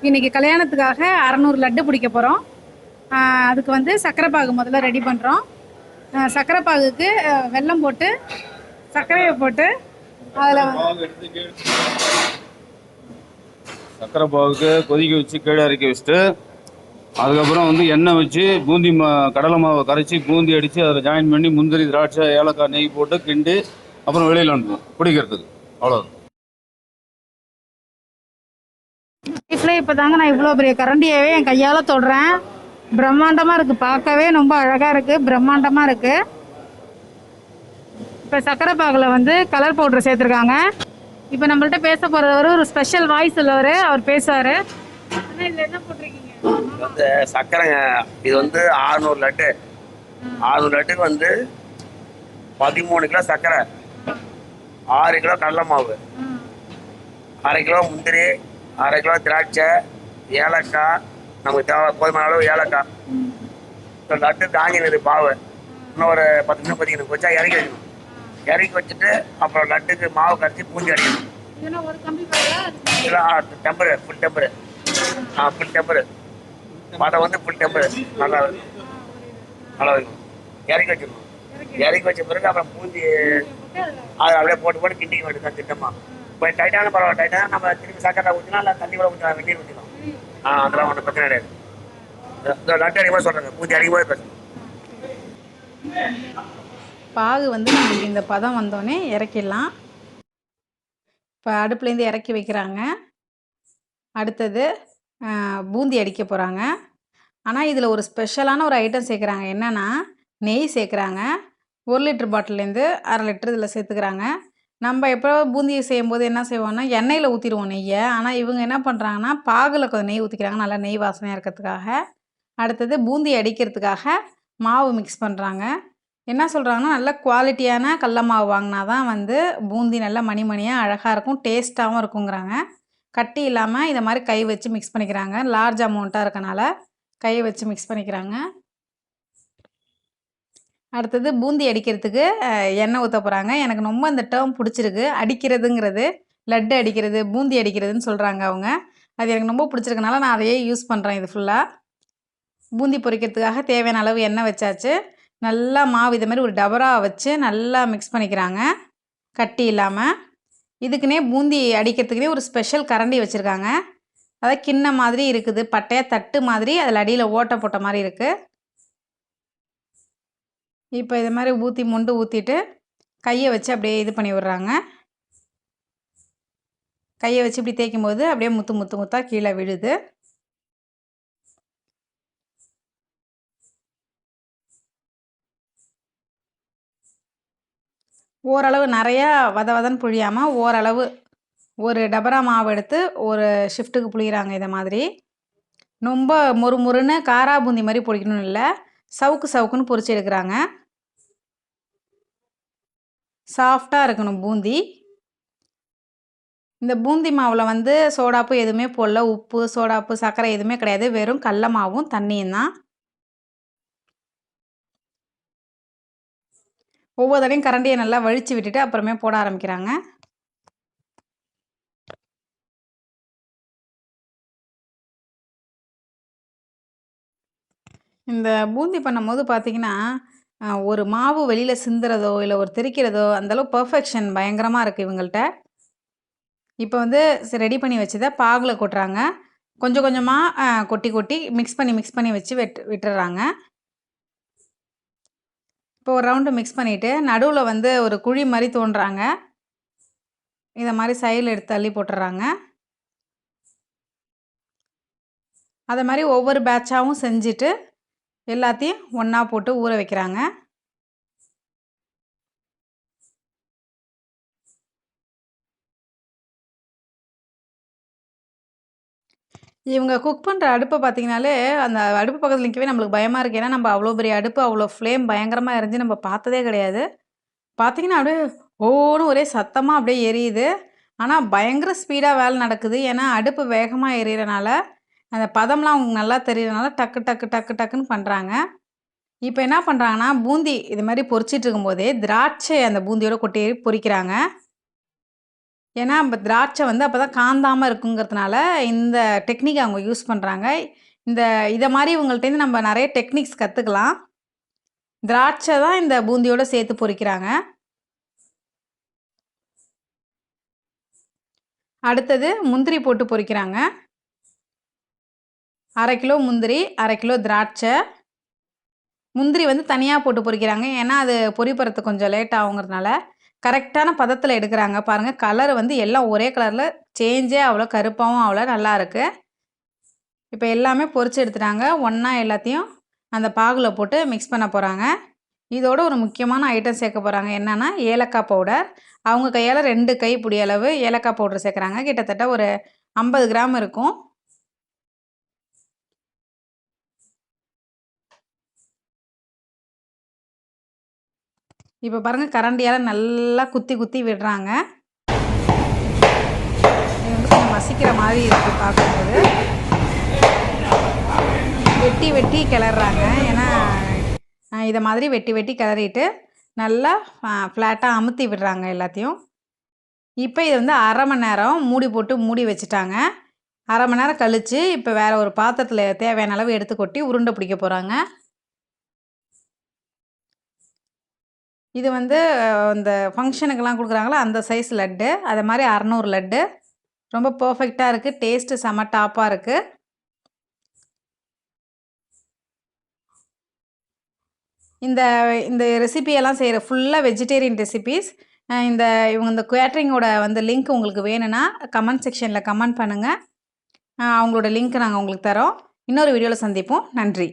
இன்றைக்கி கல்யாணத்துக்காக 600 லட்டு பிடிக்க போகிறோம். அதுக்கு வந்து சர்க்கரை பாகு முதல்ல ரெடி பண்ணுறோம். சர்க்கரை பாகுக்கு வெல்லம் போட்டு சர்க்கரையை போட்டு அதில் சர்க்கரை பாகுக்கு கொதிக்க வச்சு கீழே இறக்கி வச்சுட்டு அதுக்கப்புறம் வந்து எண்ணெய் வச்சு பூந்தி கடலை மாவை கரைச்சி பூந்தி அடித்து அதில் ஜாயின் பண்ணி முந்திரி திராட்சை ஏலக்காய் நெய் போட்டு கிண்டி அப்புறம் வெளியில் அனுப்புவோம் பிடிக்கிறதுக்கு. அவ்வளோதான். லைஃப்பில் இப்போ தாங்க நான் இவ்வளோ பெரிய கரண்டியாகவே என் கையால் தொடுறேன். பிரம்மாண்டமாக இருக்குது, பார்க்கவே ரொம்ப அழகாக இருக்குது, பிரம்மாண்டமாக இருக்குது. இப்போ சர்க்கரை பாகில் வந்து கலர் பவுடர் சேர்த்துருக்காங்க. இப்போ நம்மள்ட்ட பேச போகிறவர் ஒரு ஸ்பெஷல் வாய்ஸ் உள்ளவர், அவர் பேசுவார். இதில் என்ன போட்டிருக்கீங்க? வந்து சர்க்கரைங்க. இது வந்து 600 லட்டு. 600 லட்டுக்கு வந்து 13 கிலோ சர்க்கரை, 6 கிலோ கடலை மாவு, 1/2 கிலோ முந்திரி, 1/2 கிலோ திராட்சை, ஏலக்காய், நமக்கு தேவை போதுமான அளவு ஏலக்காய், லட்டு தாங்கினது பாவு. இன்னும் ஒரு 10 நிமிஷம் கொதிக்கணும். வச்சா இறக்கி வைக்கணும். இறக்கி வச்சுட்டு அப்புறம் லட்டுக்கு மாவு கரைச்சி பூஞ்சி அடிக்கணும். இல்லை டெம்பரு, ஃபுல் டெம்பரு. ஃபுல் டெம்பரு பதம் வந்து ஃபுல் டெம்பரு நல்லா இருக்கும். இறக்கி வச்சிடணும். இறக்கி வச்ச பிறகு அப்புறம் பூந்தி அதை அப்படியே போட்டு கிண்டிக்க வேண்டியதான் திட்டமா. இப்போ டைட்டான பரவாயில்ல, டைட்டான நம்ம திரும்பி சக்கரை ஊற்றினா இல்லை தண்ணி கூட ஊற்றலாம், வெந்நீர் ஊற்றிக்கலாம். அதெல்லாம் ஒன்றும் பிரச்சனை கிடையாது. லட்டு அடிக்கும்போது சொல்கிறேங்க, பூந்தி அடிக்கும்போது பேசணும். பாகு வந்து நம்மளுக்கு இந்த பதம் வந்தோடனே இறக்கிடலாம். இப்போ அடுப்புலேருந்து இறக்கி வைக்கிறாங்க. அடுத்தது பூந்தி அடிக்க போகிறாங்க. ஆனால் இதில் ஒரு ஸ்பெஷலான ஒரு ஐட்டம் சேர்க்குறாங்க. என்னென்னா நெய் சேர்க்குறாங்க. 1 லிட்டர் பாட்டிலேருந்து 1/2 லிட்டர் இதில் சேர்த்துக்கிறாங்க. நம்ம எப்போ பூந்தி செய்யும்போது என்ன செய்வோம்னா எண்ணெயில் ஊற்றிடுவோம் நெய்யை. ஆனால் இவங்க என்ன பண்ணுறாங்கன்னா பாகில் கொஞ்சம் நெய் ஊற்றிக்கிறாங்க, நல்லா நெய் வாசனையாக இருக்கிறதுக்காக. அடுத்தது பூந்தி அடிக்கிறதுக்காக மாவு மிக்ஸ் பண்ணுறாங்க. என்ன சொல்கிறாங்கன்னா நல்ல குவாலிட்டியான கடல மாவு வாங்கினா தான் வந்து பூந்தி நல்லா மணிமணியாக அழகாக இருக்கும், டேஸ்ட்டாகவும் இருக்குங்கிறாங்க. கட்டி இல்லாமல் இதை மாதிரி கை வச்சு மிக்ஸ் பண்ணிக்கிறாங்க. லார்ஜ் அமௌண்ட்டாக இருக்கனால கையை வச்சு மிக்ஸ் பண்ணிக்கிறாங்க. அடுத்தது பூந்தி அடிக்கிறதுக்கு எண்ணெய் ஊற்ற போகிறாங்க. எனக்கு ரொம்ப இந்த டேர்ம் பிடிச்சிருக்கு. அடிக்கிறதுங்கிறது, லட்டு அடிக்கிறது, பூந்தி அடிக்கிறதுன்னு சொல்கிறாங்க அவங்க. அது எனக்கு ரொம்ப பிடிச்சிருக்கனால நான் அதையே யூஸ் பண்ணுறேன். இது ஃபுல்லாக பூந்தி பொரிக்கிறதுக்காக தேவையான அளவு எண்ணெய் வச்சாச்சு. நல்லா மாவு இதை மாதிரி ஒரு டபரா வச்சு நல்லா மிக்ஸ் பண்ணிக்கிறாங்க, கட்டி இல்லாமல். இதுக்குன்னே பூந்தி அடிக்கிறதுக்குனே ஒரு ஸ்பெஷல் கரண்டி வச்சுருக்காங்க. அதாவது கிண்ண மாதிரி இருக்குது, பட்டையாக தட்டு மாதிரி, அதில் அடியில் ஓட்டை போட்ட மாதிரி இருக்குது. இப்போ இது மாதிரி மொண்டு ஊற்றிட்டு கையை வச்சு அப்படியே இது பண்ணி விடுறாங்க. கையை வச்சு இப்படி தேய்க்கும் போது அப்படியே முத்து முத்து முத்தாக கீழே விழுது. ஓரளவு நிறையா வதன்னு புழியாமல் ஓரளவு ஒரு டபரா மாவு எடுத்து ஒரு ஷிஃப்ட்டுக்கு புளிகிறாங்க. இதை மாதிரி ரொம்ப மொறுமொறுன்னு காரா பூந்தி மாதிரி பொரிக்கணும்னு இல்லை, சவுக்கு சவுக்குன்னு பொரிச்சு எடுக்கிறாங்க. சாஃப்டாக இருக்கணும் பூந்தி. இந்த பூந்தி மாவில் வந்து சோடாப்பு எதுவுமே போடல, உப்பு சோடாப்பு சர்க்கரை எதுவுமே கிடையாது, வெறும் கடல மாவும் தண்ணியும் தான். ஒவ்வொரு தடையும் கரண்டியை நல்லா வழித்து விட்டுட்டு அப்புறமே போட ஆரம்பிக்கிறாங்க. இந்த பூந்தி பண்ணும்போது பார்த்திங்கன்னா ஒரு மாவு வெளியில் சிந்துறதோ இல்லை ஒரு தெரிக்கிறதோ அந்தளவு பர்ஃபெக்ஷன் பயங்கரமாக இருக்குது இவங்கள்ட்ட. இப்போ வந்து ரெடி பண்ணி வச்சதை பாகில் கொட்டுறாங்க. கொஞ்சம் கொஞ்சமாக கொட்டி கொட்டி மிக்ஸ் பண்ணி வச்சு விட்டுறாங்க. இப்போ ஒரு ரவுண்டு மிக்ஸ் பண்ணிவிட்டு நடுவில் வந்து ஒரு குழி மாதிரி தோன்றாங்க. இதை மாதிரி சைடில் எடுத்து தள்ளி போட்டுறாங்க. அதை மாதிரி ஒவ்வொரு பேட்சாகவும் செஞ்சுட்டு எல்லாத்தையும் ஒன்றா போட்டு ஊற வைக்கிறாங்க. இவங்க குக் பண்ணுற அடுப்பை பார்த்தீங்கனாலே, அந்த அடுப்பு பக்கத்தில் நிற்கவே நம்மளுக்கு பயமாக இருக்குது. ஏன்னா நம்ம அவ்வளோ பெரிய அடுப்பு, அவ்வளோ ஃப்ளேம் பயங்கரமாக எரிஞ்சு நம்ம பார்த்ததே கிடையாது. பார்த்தீங்கன்னா அப்படியே ஓன்னு ஒரே சத்தமாக அப்படியே எரியுது. ஆனால் பயங்கர ஸ்பீடாக வேலை நடக்குது. ஏன்னா அடுப்பு வேகமாக எரியறனால அந்த பதம்லாம் அவங்களுக்கு நல்லா தெரியறனால டக்கு டக்கு டக்கு டக்குன்னு பண்ணுறாங்க. இப்போ என்ன பண்ணுறாங்கன்னா, பூந்தி இது மாதிரி பொரிச்சிட்டு இருக்கும்போதே திராட்சை அந்த பூந்தியோட கொட்டி பொரிக்கிறாங்க. ஏன்னா நம்ம திராட்சை வந்து அப்போ தான் காந்தாமல் இருக்குங்கிறதுனால இந்த டெக்னிக் அவங்க யூஸ் பண்ணுறாங்க. இதை மாதிரி இவங்கள்ட்டேருந்து நம்ம நிறைய டெக்னிக்ஸ் கற்றுக்கலாம். திராட்சை தான் இந்த பூந்தியோட சேர்த்து பொரிக்கிறாங்க. அடுத்தது முந்திரி போட்டு பொரிக்கிறாங்க. 1/2 கிலோ முந்திரி, 1/2 கிலோ திராட்சை. முந்திரி வந்து தனியாக போட்டு பொரிக்கிறாங்க. ஏன்னா அது பொரிப்பறதுக்கு கொஞ்சம் லேட் ஆகுங்கிறதுனால கரெக்டான பதத்தில் எடுக்கிறாங்க. பாருங்கள், கலர் வந்து எல்லாம் ஒரே கலரில் சேஞ்சே அவ்வளோ கருப்பாகவும் அவ்வளோ நல்லா இருக்குது. இப்போ எல்லாமே பொரிச்சு எடுத்துட்டாங்க. ஒன்றா எல்லாத்தையும் அந்த பாகில் போட்டு மிக்ஸ் பண்ண போகிறாங்க. இதோட ஒரு முக்கியமான ஐட்டம் சேர்க்க போகிறாங்க. என்னென்னா ஏலக்காய் பவுடர். அவங்க கையால் 2 கைப்பிடி அளவு ஏலக்காய் பவுடர் சேர்க்குறாங்க. கிட்டத்தட்ட ஒரு 50 கிராம் இருக்கும். இப்போ பாருங்கள், கரண்டியால் நல்லா குத்தி குத்தி விடுறாங்க. இது வந்து கொஞ்சம் மசிக்கிற மாதிரி இருக்குது பார்க்கும்போது. வெட்டி வெட்டி கிளறாங்க. ஏன்னா இதை மாதிரி வெட்டி வெட்டி கிளறிட்டு நல்லா ஃப்ளாட்டாக அமுத்தி விடுறாங்க எல்லாத்தையும். இப்போ இது வந்து 1/2 மணி நேரம் மூடி போட்டு மூடி வச்சுட்டாங்க. 1/2 மணி நேரம் கழித்து இப்போ வேறு ஒரு பாத்திரத்தில் தேவையான அளவு எடுத்து கொட்டி உருண்டை பிடிக்க போகிறாங்க. இது வந்து இந்த ஃபங்க்ஷனுக்கெல்லாம் கொடுக்குறாங்களா அந்த சைஸ் லட்டு. அதை மாதிரி 600 லட்டு. ரொம்ப பர்ஃபெக்டாக இருக்குது. டேஸ்ட்டு செம டாப்பாக இருக்குது. இந்த இந்த ரெசிபியெல்லாம் செய்கிற ஃபுல்லாக வெஜிடேரியன் ரெசிபீஸ். இவங்க இந்த கேட்ரிங்கோட வந்து லிங்க் உங்களுக்கு வேணும்னா கமெண்ட் செக்ஷனில் கமெண்ட் பண்ணுங்கள். அவங்களோட லிங்க் நாங்கள் உங்களுக்கு தரோம். இன்னொரு வீடியோவில் சந்திப்போம். நன்றி.